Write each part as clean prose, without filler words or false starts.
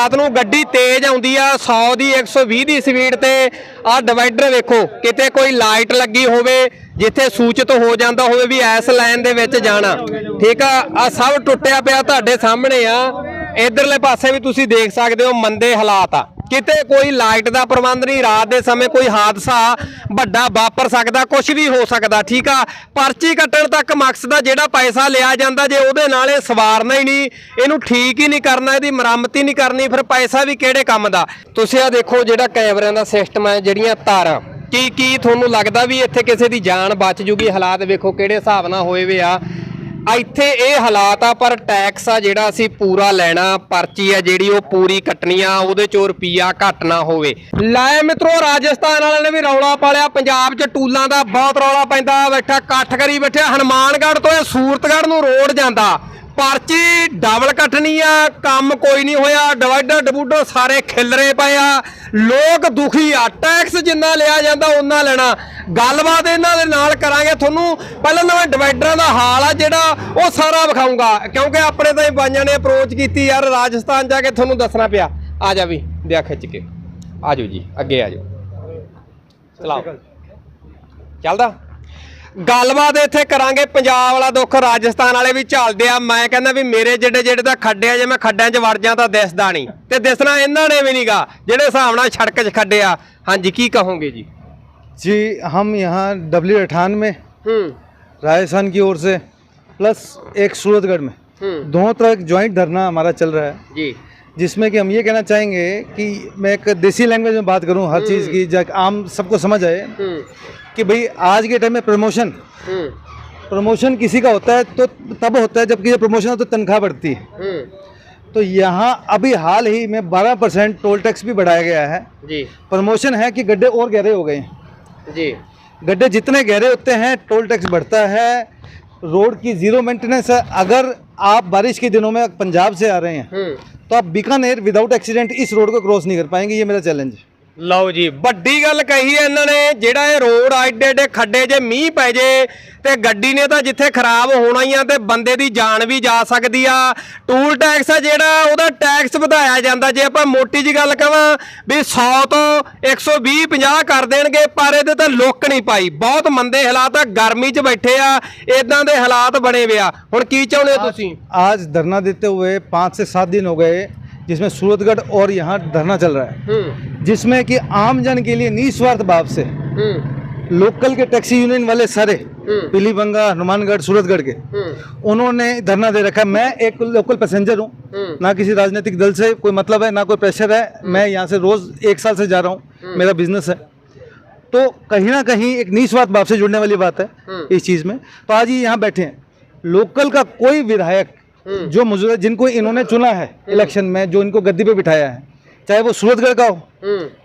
रात नूं गड्डी तेज आउंदी आ 100 दी 120 दी स्पीड ते आ डिवाइडर वेखो किते कोई लाइट लगी होवे जिथे सूचित हो जाता होवे भी इस लाइन दे विच जाना ठीक आ सब टुटिया पिया तुहाडे सामने आ। इधरले पासे भी तुसीं देख सकदे हो मंदे हालात आ किते कोई लाइट का प्रबंध नहीं रात के समय कोई हादसा बड़ा वापर सकता कुछ भी हो सकता ठीक आ। पर्ची कट्टण तक मकसद आ जिहड़ा पैसा लिया जाता जे उहदे नाल इह सवारना ही नहीं इहनूं ठीक ही नहीं करना इहदी मरम्मत ही नहीं करनी फिर पैसा भी किहड़े काम दा। तुसीं आ देखो जिहड़ा कैमरिਆਂ ਦਾ सिस्टम है जिहड़ियां तारां की तुहानूं लगदा भी इत्थे किसी दी जान बच जूगी। हालात वेखो किहड़े हिसाब नाल होए वे आ ਇੱਥੇ ਇਹ ਹਾਲਾਤ ਆ ਪਰ ਟੈਕਸ ਆ ਜਿਹੜਾ ਅਸੀਂ ਪੂਰਾ ਲੈਣਾ ਪਰਚੀ ਆ ਜਿਹੜੀ ਉਹ ਪੂਰੀ ਕੱਟਣੀ ਆ ਉਹਦੇ ਚੋਂ ਰੁਪਈਆ ਘੱਟ ਨਾ ਹੋਵੇ। ਲੈ ਮਿੱਤਰੋ ਰਾਜਸਥਾਨ ਵਾਲਿਆਂ ਨੇ ਵੀ ਰੌਲਾ ਪਾਲਿਆ ਪੰਜਾਬ 'ਚ ਟੂਲਾਂ ਦਾ ਬਹੁਤ ਰੌਲਾ ਪੈਂਦਾ ਬੈਠਾ ਇਕੱਠ ਕਰੀ ਬੈਠੇ ਹਨੂਮਾਨਗੜ੍ਹ ਤੋਂ ਇਹ ਸੂਰਤਗੜ੍ਹ ਨੂੰ ਰੋਡ ਜਾਂਦਾ पर्ची डबल कटनी आ काम कोई नहीं होया डिवाइडर डिबूडर सारे खिलरे पे आ लोग दुखी आ टैक्स जिन्ना लिया जाता उन्ना लेना। गलबात इन्हां दे नाल करांगे थोनू पहले मैं डिवाइडर का हाल आ जिहड़ा वो सारा विखाऊंगा क्योंकि अपने तो बाइयां ने अप्रोच की यार राजस्थान जाके थोनू दसना पिया। आ जा भी दिया खिच के आ जाओ जी अगे आ जाओ चलाओ चलदा गलबात इत्थे करांगे। पंजाब वाला दुख राजस्थान वाले भी झलदे आ मैं कहना भी मेरे जेडे जेडे तां खड्डे आ जे मैं खड्डियां 'च वड़ जां तां दिसदा नहीं ते दिसना इन्हां ने भी नहींगा जेडे हिसाब नाल सड़क 'च खड्डे आ। हाँ जी की कहोगे जी? जी हम यहाँ W98 में राजस्थान की ओर से प्लस एक सूरतगढ़ में दोनों तरफ एक ज्वाइंट धरना हमारा चल रहा है जी जिसमें कि हम ये कहना चाहेंगे कि मैं एक देसी लैंग्वेज में बात करूँ हर चीज़ की जब आम सबको समझ आए कि भाई आज के टाइम में प्रमोशन किसी का होता है तो तब होता है जबकि जब प्रमोशन हो तो तनख्वाह बढ़ती है। तो यहाँ अभी हाल ही में 12% टोल टैक्स भी बढ़ाया गया है जी। प्रमोशन है कि गड्ढे और गहरे हो गए हैं जी। गड्ढे जितने गहरे होते हैं टोल टैक्स बढ़ता है। रोड की जीरो मेंटेनेंस है। अगर आप बारिश के दिनों में पंजाब से आ रहे हैं तो आप बीकानेर विदाउट एक्सीडेंट इस रोड को क्रॉस नहीं कर पाएंगे। ये मेरा चैलेंज है। लो जी वड्डी गल कही है इन्होंने जिहड़ा ये रोड एडे एडे खड्डे जे मीह पै जे ते गड्डी ने तां जिथे खराब होना ही आ ते बंदे दी जान भी जा सकदी आ। टूल टैक्स है जिहड़ा उहदा टैक्स वधाया जांदा जे आपां मोटी जी गल कहां भी 100 तो 120 50 कर देणगे पर इहदे ते लुक नहीं पाई बहुत मंदे हालात आ गर्मी च बैठे आ इदां दे हालात बने वे आ। हुण की चाहुंदे हो तुसीं? आज धरना देते हुए 5 से 7 दिन हो गए जिसमें सूरतगढ़ और यहाँ धरना चल रहा है जिसमें कि आम जन के लिए निस्वार्थ भाव से लोकल के टैक्सी यूनियन वाले सारे पीलीभंगा हनुमानगढ़ सूरतगढ़ के उन्होंने धरना दे रखा है। मैं एक लोकल पैसेंजर हूँ ना किसी राजनीतिक दल से कोई मतलब है ना कोई प्रेशर है। मैं यहाँ से रोज 1 साल से जा रहा हूँ मेरा बिजनेस है तो कहीं ना कहीं एक निस्वार्थ भाव से जुड़ने वाली बात है इस चीज़ में। तो आज ये यहाँ बैठे हैं लोकल का कोई विधायक जो मौजूदा जिनको इन्होंने चुना है इलेक्शन में जो इनको गद्दी पे बिठाया है चाहे वो सूरतगढ़ का हो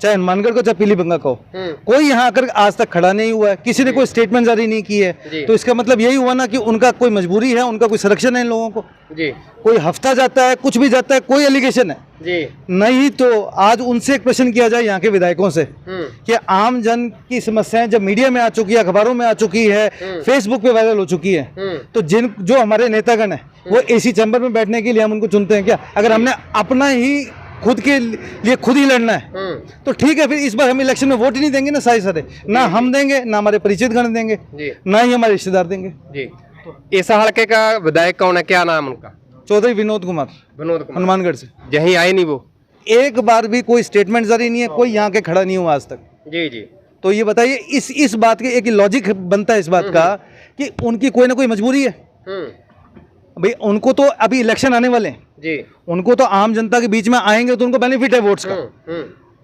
चाहे हनुमानगढ़ का चाहे पीलीभंगा का हो कोई यहाँ आकर आज तक खड़ा नहीं हुआ है। किसी ने कोई स्टेटमेंट जारी नहीं की है तो इसका मतलब यही हुआ ना कि उनका कोई मजबूरी है उनका कोई संरक्षण है इन लोगों को जी। कोई हफ्ता जाता है कुछ भी जाता है कोई एलिगेशन है जी। नहीं तो आज उनसे एक प्रश्न किया जाए यहाँ के विधायकों से कि आम जन की समस्याएं जब मीडिया में आ चुकी है अखबारों में आ चुकी है फेसबुक पे वायरल हो चुकी है तो जो हमारे नेतागण है वो एसी चैम्बर में बैठने के लिए हम उनको चुनते हैं क्या? अगर हमने अपना ही खुद के लिए खुद ही लड़ना है तो ठीक है फिर इस बार हम इलेक्शन में वोट ही नहीं देंगे ना सारे ना हम देंगे ना हमारे परिचित गण देंगे ना ही हमारे रिश्तेदार देंगे जी। तो इस हल्के का विधायक कौन है क्या नाम उनका? चौधरी विनोद कुमार हनुमानगढ़ से यहीं आए नहीं वो एक बार भी कोई स्टेटमेंट जारी नहीं है कोई यहाँ के खड़ा नहीं हुआ आज तक जी जी। तो ये बताइए इस बात के एक लॉजिक बनता है इस बात का कि उनकी कोई ना कोई मजबूरी है भाई। उनको तो अभी इलेक्शन आने वाले हैं जी उनको तो आम जनता के बीच में आएंगे तो उनको बेनिफिट है वोट्स का।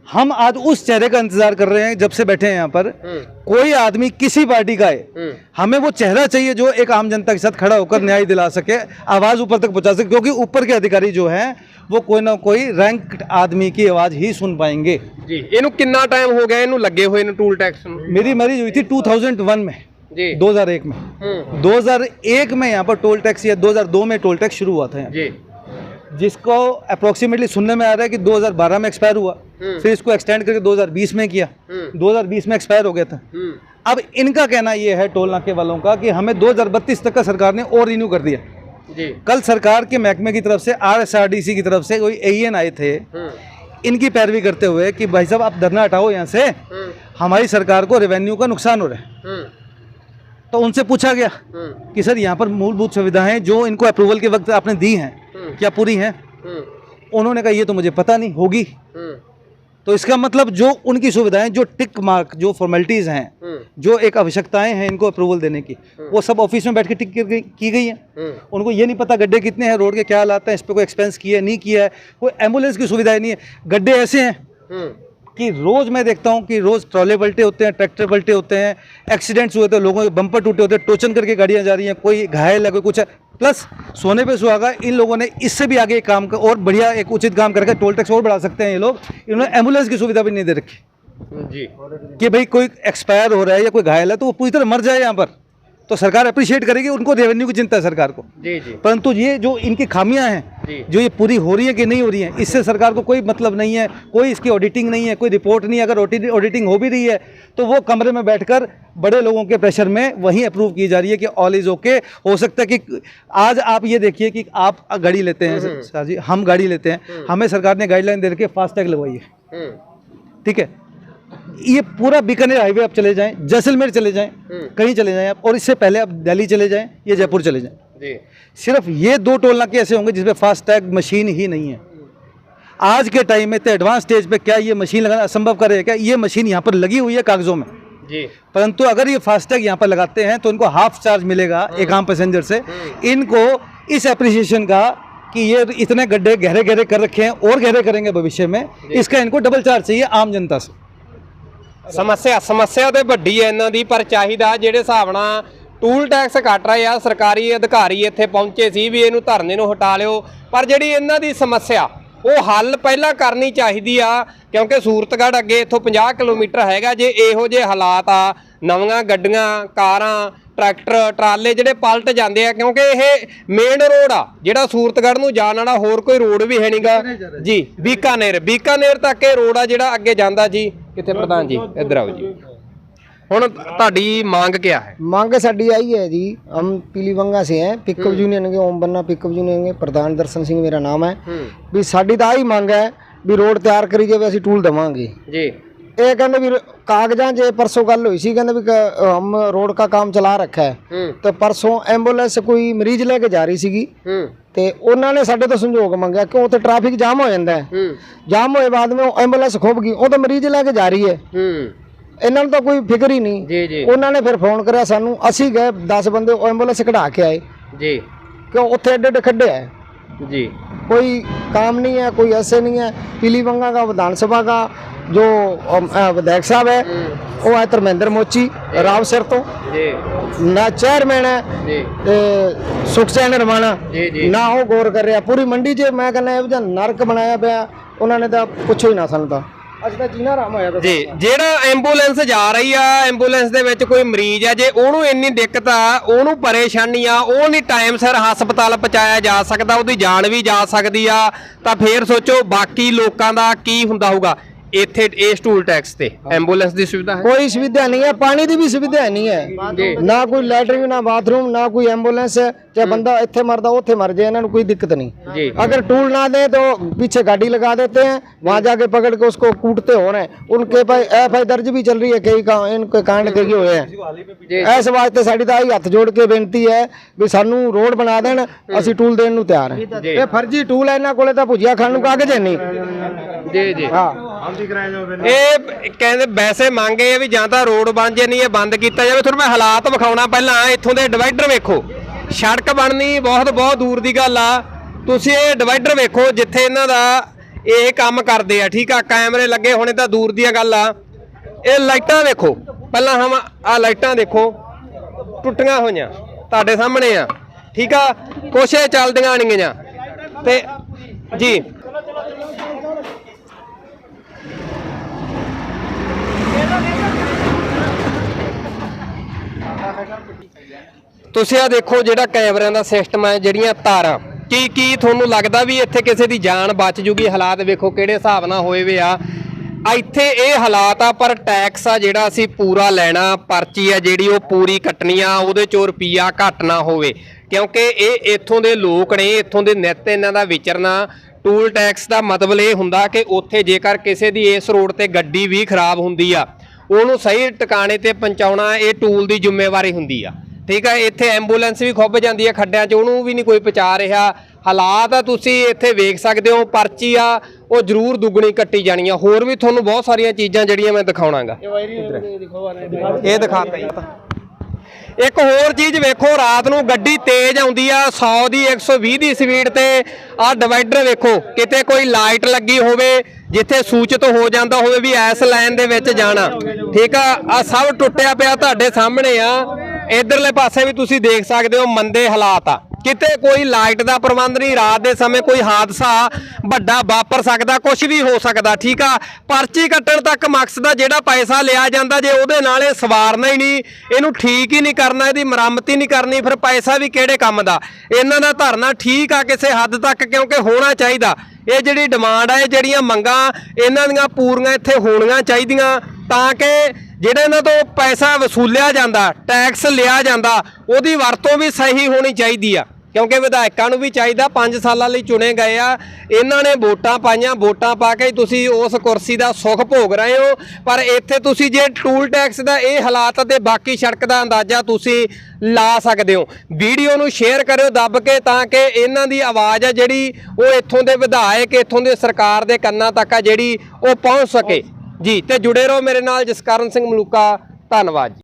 हम आज उस चेहरे का इंतजार कर रहे हैं जब से बैठे हैं यहाँ पर कोई आदमी किसी पार्टी का है हमें वो चेहरा चाहिए जो एक आम जनता के साथ खड़ा होकर न्याय दिला सके आवाज ऊपर तक पहुंचा सके क्योंकि ऊपर के अधिकारी जो हैं वो कोई ना कोई रैंक आदमी की आवाज ही सुन पाएंगे जी। इन्हों कितना टाइम हो गया इन्हों लगे हुए टूल टैक्स? मेरी मैरिज हुई थी 2001 में जी 2001 में 2001 में यहाँ पर टोल टैक्स या 2002 में टोल टैक्स शुरू हुआ था यहाँ जी जिसको अप्रोक्सीमेटली सुनने में आ रहा है कि 2012 में एक्सपायर हुआ फिर इसको एक्सटेंड करके 2020 में किया 2020 में एक्सपायर हो गया था। अब इनका कहना ये है टोल नाके वालों का कि हमें 2032 तक का सरकार ने और रिन्यू कर दिया जी। कल सरकार के महकमे की तरफ से RSRDC की तरफ से कोई AEN आए थे, इनकी पैरवी करते हुए कि भाई साहब आप धरना हटाओ यहाँ से, हमारी सरकार को रेवेन्यू का नुकसान हो रहा है। तो उनसे पूछा गया कि सर यहाँ पर मूलभूत सुविधाएं जो इनको अप्रूवल के वक्त आपने दी हैं क्या पूरी हैं? उन्होंने कहा ये तो मुझे पता नहीं होगी। तो इसका मतलब जो उनकी सुविधाएं, जो टिक मार्क, जो फॉर्मेलिटीज़ हैं, जो एक आवश्यकताएं हैं इनको अप्रूवल देने की, वो सब ऑफिस में बैठ के टिक की गई हैं। उनको ये नहीं पता गड्ढे कितने हैं, रोड के क्या हालात हैं, इस पर कोई एक्सपेंस किया है नहीं किया है, कोई एम्बुलेंस की सुविधाएं नहीं है। गड्ढे ऐसे हैं कि रोज़ मैं देखता हूँ कि रोज़ ट्रॉले पलटे होते हैं, ट्रैक्टर पलटे होते हैं, एक्सीडेंट्स हुए थे, लोगों के बम्पर टूटे होते हैं, टोचन करके गाड़ियाँ जा रही हैं, कोई घायल है, कोई कुछ है। प्लस सोने पे सुहागा, इन लोगों ने इससे भी आगे एक काम और बढ़िया एक उचित काम करके टोल टैक्स और बढ़ा सकते हैं ये लोग। इन्होंने एम्बुलेंस की सुविधा भी नहीं दे रखी जी कि भाई कोई एक्सपायर हो रहा है या कोई घायल है तो वो पूरी तरह मर जाए यहाँ पर, तो सरकार अप्रिशिएट करेगी। उनको रेवेन्यू की चिंता है सरकार को। जी जी। परंतु ये जो इनकी खामियां हैं, जो ये पूरी हो रही है कि नहीं हो रही है, इससे सरकार को कोई मतलब नहीं है, कोई इसकी ऑडिटिंग नहीं है, कोई रिपोर्ट नहीं है। अगर ऑडिटिंग हो भी रही है तो वो कमरे में बैठकर बड़े लोगों के प्रेशर में वहीं अप्रूव की जा रही है कि ऑल इज ओके। हो सकता है कि आज आप ये देखिए कि आप गाड़ी लेते हैं सर जी, हम गाड़ी लेते हैं, हमें सरकार ने गाइडलाइन दे रखी है फास्टैग लगवाइए, ठीक है। ये पूरा बीकानेर हाईवे आप चले जाएं, जैसलमेर चले जाएं, कहीं चले जाएं आप, और इससे पहले आप दिल्ली चले जाएं या जयपुर चले जाएं जी, सिर्फ ये 2 टोल नाके ऐसे होंगे जिसमें फास्टैग मशीन ही नहीं है। आज के टाइम में तो एडवांस स्टेज पे क्या ये मशीन लगाना असंभव कर रहे हैं क्या? ये मशीन यहाँ पर लगी हुई है कागजों में जी, परंतु अगर ये फास्टैग यहाँ पर लगाते हैं तो इनको हाफ चार्ज मिलेगा एक आम पैसेंजर से। इनको इस एप्रिसिएशन का कि ये इतने गड्ढे गहरे गहरे कर रखे हैं और गहरे करेंगे भविष्य में, इसका इनको डबल चार्ज चाहिए आम जनता से। समस्या तो ਵੱਡੀ ਹੈ ਇਹਨਾਂ ਦੀ, ਪਰ ਚਾਹੀਦਾ ਜਿਹੜੇ ਹਿਸਾਬ ਨਾਲ ਟੂਲ ਟੈਕਸ ਕੱਟ ਰਹੇ ਆ ਸਰਕਾਰੀ ਅਧਿਕਾਰੀ ਇੱਥੇ ਪਹੁੰਚੇ ਸੀ ਵੀ ਇਹਨੂੰ ਧਰਨੇ ਨੂੰ ਹਟਾ ਲਿਓ, ਪਰ ਜਿਹੜੀ ਇਹਨਾਂ ਦੀ ਸਮੱਸਿਆ ਉਹ ਹੱਲ ਪਹਿਲਾਂ ਕਰਨੀ ਚਾਹੀਦੀ ਆ, ਕਿਉਂਕਿ ਸੂਰਤਗੜ੍ਹ ਅੱਗੇ ਇੱਥੋਂ 50 ਕਿਲੋਮੀਟਰ ਹੈਗਾ। ਜੇ ਇਹੋ ਜਿਹੇ ਹਾਲਾਤ ਆ, ਨਵੀਆਂ ਗੱਡੀਆਂ, ਕਾਰਾਂ, ਟਰੈਕਟਰ, ਟਰਾਲੇ ਜਿਹੜੇ ਪਲਟ ਜਾਂਦੇ ਆ, ਕਿਉਂਕਿ ਇਹ ਮੇਨ ਰੋਡ ਆ ਜਿਹੜਾ ਸੂਰਤਗੜ੍ਹ ਨੂੰ ਜਾਣ ਵਾਲਾ, ਹੋਰ ਕੋਈ ਰੋਡ ਵੀ ਹੈ ਨਹੀਂਗਾ ਜੀ। ਬੀਕਾਨੇਰ ਤੱਕ ਇਹ ਰੋਡ ਆ ਜਿਹੜਾ ਅੱਗੇ ਜਾਂਦਾ ਜੀ। ਕਿੱਥੇ ਪ੍ਰਧਾਨ ਜੀ, ਇੱਧਰ ਆਓ ਜੀ। ਹੁਣ ਤੁਹਾਡੀ ਮੰਗ क्या है? मांग साड़ी आई है जी, हम पीलीबंगा से हैं, पिकअप यूनियन के ओम बन्ना पिकअप यूनियन के प्रधान दर्शन सिंह मेरा नाम है। भी साड़ी तो आई मांग है भी रोड तैयार करी जाए, ਅਸੀਂ टूल देवांगे जी। ਇਹ ਕਹਿੰਦੇ ਵੀ ਕਾਗਜ਼ਾਂ 'ਚ ਪਰਸੋਂ ਗੱਲ ਹੋਈ ਸੀ, ਕਹਿੰਦੇ ਵੀ हम रोड का काम चला रखा है। तो परसों एम्बुलेंस कोई मरीज लेके जा रही ਸੀਗੀ ਤੇ ਉਹਨਾਂ ਨੇ ਸਾਡੇ ਤੋਂ ਸੰਯੋਗ ਮੰਗਿਆ ਕਿ ਉੱਥੇ ਟ੍ਰੈਫਿਕ ਜਾਮ ਹੋ ਜਾਂਦਾ ਹੈ। ਜਾਮ ਹੋਏ ਬਾਅਦ ਵਿੱਚ ਉਹ ਐਂਬੂਲੈਂਸ ਖੁੱਭ ਗਈ, ਉਹ ਤਾਂ ਮਰੀਜ਼ ਲੈ ਕੇ ਜਾ ਰਹੀ ਹੈ। ਇਹਨਾਂ ਨੂੰ ਤਾਂ ਕੋਈ ਫਿਕਰ ਹੀ ਨਹੀਂ ਜੀ ਜੀ। ਉਹਨਾਂ ਨੇ ਫਿਰ ਫੋਨ ਕਰਿਆ ਸਾਨੂੰ, ਅਸੀਂ ਗਏ 10 ਬੰਦੇ ਉਹ ਐਂਬੂਲੈंस कढ़ा के आए जी, क्यों उत्थे एडे एडे खड्डे है जी, कोई काम नहीं है, कोई ऐसे नहीं है। पीलीबंगा का विधानसभा का जो विधायक साहब है वो है धर्मेंद्र मोची रावसर तो जी, ना चेयरमैन है जी, सुखचैन रमाना जी, जी। ना वो गौर कर रहा। पूरी मंडी च मैं कहना ਇਹੋ ਜਿਹਾ ਨਰਕ ਬਣਾਇਆ ਪਿਆ ਉਹਨਾਂ ਨੇ, ਤਾਂ ਪੁੱਛੋ ਹੀ ਨਾ ਸਾਨੂੰ ਤਾਂ ਅੱਜ ਤਾਂ ਜੀਣਾ ਆਰਾਮ ਹੋਇਆ ਪਿਆ ਜੀ। ਜਿਹੜਾ ਐਂਬੂਲੈਂਸ ਜਾ ਰਹੀ ਆ, ਐਂਬੂਲੈਂਸ ਦੇ ਵਿੱਚ ਕੋਈ ਮਰੀਜ਼ ਆ, ਜੇ ਉਹਨੂੰ ਇੰਨੀ ਦਿੱਕਤ ਆ, ਉਹਨੂੰ ਪਰੇਸ਼ਾਨੀ ਆ, ਉਹ ਨਹੀਂ ਟਾਈਮ ਸਿਰ ਹਸਪਤਾਲ ਪਹੁੰਚਾਇਆ ਜਾ ਸਕਦਾ, ਉਹਦੀ ਜਾਨ ਵੀ ਜਾ ਸਕਦੀ ਆ, ਤਾਂ ਫੇਰ ਸੋਚੋ ਬਾਕੀ ਲੋਕਾਂ ਦਾ ਕੀ ਹੁੰਦਾ ਹੋਊਗਾ। ਇੱਥੇ ਇਸ ਟੂਲ ਟੈਕਸ ਤੇ ਐਂਬੂਲੈਂਸ ਦੀ ਸੁਵਿਧਾ ਹੈ? कोई सुविधा नहीं है, पानी की भी सुविधा नहीं है, ना कोई लैटरिन ना बाथरूम ना कोई एम्बुलेंस है। चाहे बंदा इतने मरदा उथे मर जाए, इन्होंने कोई दिक्कत जी। नहीं। अगर टूल ना दे तो पीछे गाड़ी लगा देते हैं, वहां जाके पकड़ के उसको कूटते हो रहे हैं। उनके पास FI दर्ज भी चल रही है, कई इनके कांड कई हुए हैं। इस वास्ते साड़ी ताई हथ जोड़ के बेनती है भी सानू रोड बना देन, ਅਸੀਂ टूल देने ਨੂੰ ਤਿਆਰ हैं। ये फर्जी टूल है, ਇਹਨਾਂ ਕੋਲੇ ਤਾਂ ਭੁਜੀਆ ਖਾਣ ਨੂੰ ਕਾਗਜ਼ ਹੈ ਨਹੀਂ ਜੀ ਜੀ। ਹਾਂ ਇਹ ਕਹਿੰਦੇ ਵੈਸੇ ਮੰਗੇ ਆ ਵੀ ਜਾਂ ਤਾਂ ਰੋਡ ਬਣ ਜੇ, ਨਹੀਂ ਇਹ ਬੰਦ ਕੀਤਾ ਜਾਵੇ। ਤੁਹਾਨੂੰ ਮੈਂ ਹਾਲਾਤ ਵਿਖਾਉਣਾ, ਪਹਿਲਾਂ ਇੱਥੋਂ ਦੇ ਡਿਵਾਈਡਰ ਵੇਖੋ। ਸੜਕ ਬਣਨੀ ਬਹੁਤ ਬਹੁਤ ਦੂਰ ਦੀ ਗੱਲ ਆ, ਤੁਸੀਂ ਇਹ ਡਿਵਾਈਡਰ ਵੇਖੋ ਜਿੱਥੇ ਇਹਨਾਂ ਦਾ ਇਹ ਕੰਮ ਕਰਦੇ ਆ, ਠੀਕ ਆ। ਕੈਮਰੇ ਲੱਗੇ ਹੋਣੇ ਤਾਂ ਦੂਰ ਦੀਆਂ ਗੱਲ ਆ। ਇਹ ਲਾਈਟਾਂ ਵੇਖੋ, ਪਹਿਲਾਂ ਹਮ ਆ ਲਾਈਟਾਂ ਦੇਖੋ, ਟੁੱਟੀਆਂ ਹੋਈਆਂ ਤੁਹਾਡੇ ਸਾਹਮਣੇ ਆ, ਠੀਕ ਆ। ਕੁਛ ਇਹ ਚੱਲਦੀਆਂ ਨਹੀਂ ਗਈਆਂ ਤੇ ਜੀ। ਤੁਸੀਂ ਆ ਦੇਖੋ ਜਿਹੜਾ ਕੈਮਰਿਆਂ ਦਾ ਸਿਸਟਮ ਹੈ, ਜਿਹੜੀਆਂ ਤਾਰਾਂ, ਕੀ ਤੁਹਾਨੂੰ ਲੱਗਦਾ ਵੀ ਇੱਥੇ ਕਿਸੇ ਦੀ ਜਾਨ ਬਚ ਜੂਗੀ? ਹਾਲਾਤ ਵੇਖੋ ਕਿਹੜੇ ਹਿਸਾਬ ਨਾਲ ਹੋਏ ਵੇ ਆ। ਇੱਥੇ ਇਹ ਹਾਲਾਤ ਆ, ਪਰ ਟੈਕਸ ਆ ਜਿਹੜਾ ਅਸੀਂ ਪੂਰਾ ਲੈਣਾ, ਪਰਚੀ ਆ ਜਿਹੜੀ ਉਹ ਪੂਰੀ ਕੱਟਣੀ ਆ, ਉਹਦੇ ਚੋਂ ਰੁਪਈਆ ਘੱਟ ਨਾ ਹੋਵੇ। ਕਿਉਂਕਿ ਇਹ ਇੱਥੋਂ ਦੇ ਲੋਕ ਨੇ, ਇੱਥੋਂ ਦੇ ਨਿੱਤ ਇਹਨਾਂ ਦਾ ਵਿਚਰਨਾ। ਟੂਲ ਟੈਕਸ ਦਾ ਮਤਲਬ ਇਹ ਹੁੰਦਾ ਕਿ ਉੱਥੇ ਜੇਕਰ ਕਿਸੇ ਦੀ ਇਸ ਰੋਡ ਤੇ ਗੱਡੀ ਵੀ ਖਰਾਬ ਹੁੰਦੀ ਆ, ਉਹਨੂੰ ਸਹੀ ਟਿਕਾਣੇ ਤੇ ਪਹੁੰਚਾਉਣਾ ਇਹ ਟੂਲ ਦੀ ਜ਼ਿੰਮੇਵਾਰੀ ਹੁੰਦੀ ਆ। ਠੀਕ ਆ, ਇੱਥੇ ਐਂਬੂਲੈਂਸ ਵੀ ਖੁੱਭ ਜਾਂਦੀ ਆ ਖੱਡਿਆਂ 'ਚ, ਉਹਨੂੰ ਵੀ ਨਹੀਂ ਕੋਈ ਪਹੁੰਚਾ ਰਿਹਾ। ਹਾਲਾਤ ਆ ਤੁਸੀਂ ਇੱਥੇ ਵੇਖ ਸਕਦੇ ਹੋ, ਪਰਚੀ ਆ ਉਹ ਜ਼ਰੂਰ ਦੁੱਗਣੀ ਕੱਟੀ ਜਾਣੀ ਆ। ਹੋਰ ਵੀ ਤੁਹਾਨੂੰ ਬਹੁਤ ਸਾਰੀਆਂ ਚੀਜ਼ਾਂ ਜਿਹੜੀਆਂ ਮੈਂ ਦਿਖਾਉਣਾਗਾ, ਇਹ ਦਿਖਾਤਾ ਜੀ। ਇੱਕ ਹੋਰ ਚੀਜ਼ ਵੇਖੋ, ਰਾਤ ਨੂੰ ਗੱਡੀ ਤੇਜ਼ ਆਉਂਦੀ ਆ 100 ਦੀ 120 ਦੀ ਸਪੀਡ ਤੇ। ਆਹ ਡਿਵਾਈਡਰ ਵੇਖੋ, ਕਿਤੇ ਕੋਈ ਲਾਈਟ ਲੱਗੀ ਹੋਵੇ ਜਿੱਥੇ ਸੂਚਿਤ ਹੋ ਜਾਂਦਾ ਹੋਵੇ ਵੀ ਇਸ ਲਾਈਨ ਦੇ ਵਿੱਚ ਜਾਣਾ। ਠੀਕ ਆ, ਆ ਸਭ ਟੁੱਟਿਆ ਪਿਆ ਤੁਹਾਡੇ ਸਾਹਮਣੇ ਆ। ਇਧਰਲੇ ਪਾਸੇ ਵੀ ਤੁਸੀਂ ਦੇਖ ਸਕਦੇ ਹੋ ਮੰਦੇ ਹਾਲਾਤ ਆ, ਕਿਤੇ ਕੋਈ ਲਾਈਟ ਦਾ ਪ੍ਰਬੰਧ ਨਹੀਂ। ਰਾਤ ਦੇ ਸਮੇਂ ਕੋਈ ਹਾਦਸਾ ਵੱਡਾ ਵਾਪਰ ਸਕਦਾ, ਕੁਝ ਵੀ ਹੋ ਸਕਦਾ। ਠੀਕ ਆ, ਪਰਚੀ ਕੱਟਣ ਤੱਕ ਮਕਸਦ ਆ, ਜਿਹੜਾ ਪੈਸਾ ਲਿਆ ਜਾਂਦਾ ਜੇ ਉਹਦੇ ਨਾਲ ਇਹ ਸਵਾਰਨਾ ਹੀ ਨਹੀਂ, ਇਹਨੂੰ ਠੀਕ ਹੀ ਨਹੀਂ ਕਰਨਾ, ਇਹਦੀ ਮੁਰੰਮਤ ਹੀ ਨਹੀਂ ਕਰਨੀ, ਫਿਰ ਪੈਸਾ ਵੀ ਕਿਹੜੇ ਕੰਮ ਦਾ। ਇਹਨਾਂ ਦਾ ਧਰਨਾ ਠੀਕ ਆ ਕਿਸੇ ਹੱਦ ਤੱਕ, ਕਿਉਂਕਿ ਹੋਣਾ ਚਾਹੀਦਾ। ਇਹ ਜਿਹੜੀ ਡਿਮਾਂਡ ਆ, ਇਹ ਜਿਹੜੀਆਂ ਮੰਗਾਂ ਇਹਨਾਂ ਦੀਆਂ ਪੂਰੀਆਂ ਇੱਥੇ ਹੋਣੀਆਂ ਚਾਹੀਦੀਆਂ, ਤਾਂ ਕਿ ਜਿਹੜਾ ਇਹਨਾਂ ਤੋਂ ਪੈਸਾ ਵਸੂਲਿਆ ਜਾਂਦਾ, ਟੈਕਸ ਲਿਆ ਜਾਂਦਾ, ਉਹਦੀ ਵਰਤੋਂ ਵੀ ਸਹੀ ਹੋਣੀ ਚਾਹੀਦੀ ਆ। ਕਿਉਂਕਿ ਵਿਧਾਇਕਾਂ ਨੂੰ ਵੀ ਚਾਹੀਦਾ, 5 ਸਾਲਾਂ ਲਈ ਚੁਣੇ ਗਏ ਆ, ਇਹਨਾਂ ਨੇ ਵੋਟਾਂ ਪਾਈਆਂ, ਵੋਟਾਂ ਪਾ ਕੇ ਤੁਸੀਂ ਉਸ ਕੁਰਸੀ ਦਾ ਸੁੱਖ ਭੋਗ ਰਹੇ ਹੋ। ਪਰ ਇੱਥੇ ਤੁਸੀਂ ਜੇ ਟੂਲ ਟੈਕਸ ਦਾ ਇਹ ਹਾਲਾਤ ਤੇ ਬਾਕੀ ਸੜਕ ਦਾ ਅੰਦਾਜ਼ਾ ਤੁਸੀਂ ਲਾ ਸਕਦੇ ਹੋ। ਵੀਡੀਓ ਨੂੰ ਸ਼ੇਅਰ ਕਰਿਓ ਦੱਬ ਕੇ, ਤਾਂ ਕਿ ਇਹਨਾਂ ਦੀ ਆਵਾਜ਼ ਆ ਜਿਹੜੀ ਉਹ ਇੱਥੋਂ ਦੇ ਵਿਧਾਇਕ, ਇੱਥੋਂ ਦੇ ਸਰਕਾਰ ਦੇ ਕੰਨਾਂ ਤੱਕ ਆ ਜਿਹੜੀ ਉਹ ਪਹੁੰਚ ਸਕੇ ਜੀ। ਤੇ ਜੁੜੇ ਰਹੋ ਮੇਰੇ ਨਾਲ, ਜਸਕਰਨ ਸਿੰਘ ਮਲੂਕਾ। ਧੰਨਵਾਦ ਜੀ।